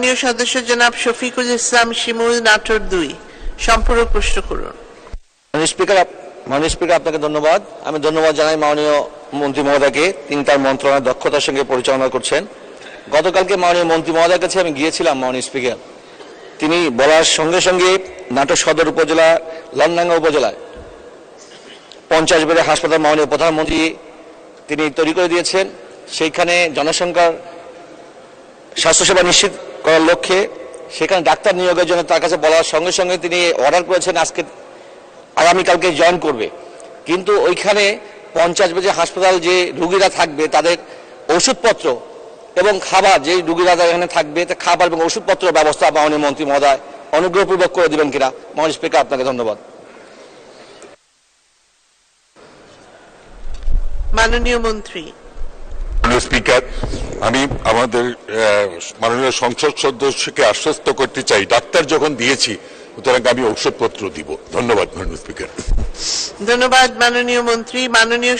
মাননীয় সদস্য জনাব শফিকুল ইসলাম শিমুল, নাটোর 2। সম্পূরক প্রশ্ন করুন। মাননীয় স্পিকার, আপনাকে ধন্যবাদ। আমি ধন্যবাদ জানাই মাননীয় মন্ত্রী মহোদয়কে, তিনি তার মন্ত্রণালয় দক্ষতার সঙ্গে পরিচালনা করছেন। গতকালকে মাননীয় মন্ত্রী মহোদয়ের কাছে আমি গিয়েছিলাম মাননীয় স্পিকার। তিনি বলার সঙ্গে সঙ্গে নাটোর সদর উপজেলা লন্ডাঙ্গা উপজেলায় 50 বেডের হাসপাতাল মাননীয় প্রধানমন্ত্রী তিনি তৈরি করে দিয়েছেন। সেইখানে জনসংখ্যার স্বাস্থ্যসেবা নিশ্চিত করার লক্ষ্যে সেখানে ডাক্তার নিয়োগের জন্য তার কাছে বলার সঙ্গে সঙ্গে তিনি অর্ডার করেছেন আজকে আগামীকালকে জয়েন করবে। কিন্তু ওইখানে 50 বেডের হাসপাতাল যে রোগীরা থাকবে তাদের ওষুধপত্র এবং খাবার, যে রোগীরা এখানে থাকবে খাবার এবং ওষুধপত্র ব্যবস্থা মাননীয় মন্ত্রী মহোদয় অনুগ্রহপূর্বক করে দিবেন কিনা। মাননীয় স্পিকার, আপনাকে ধন্যবাদ। মাননীয় মন্ত্রী। মাননীয় স্পিকার, আমি আমাদের মাননীয় সংসদ সদস্যকে আশ্বস্ত করতে চাই, ডাক্তার যখন দিয়েছি সুতরাং আমি ঔষধপত্র দিব। ধন্যবাদ মাননীয় স্পিকার। ধন্যবাদ মাননীয় মন্ত্রী। মাননীয়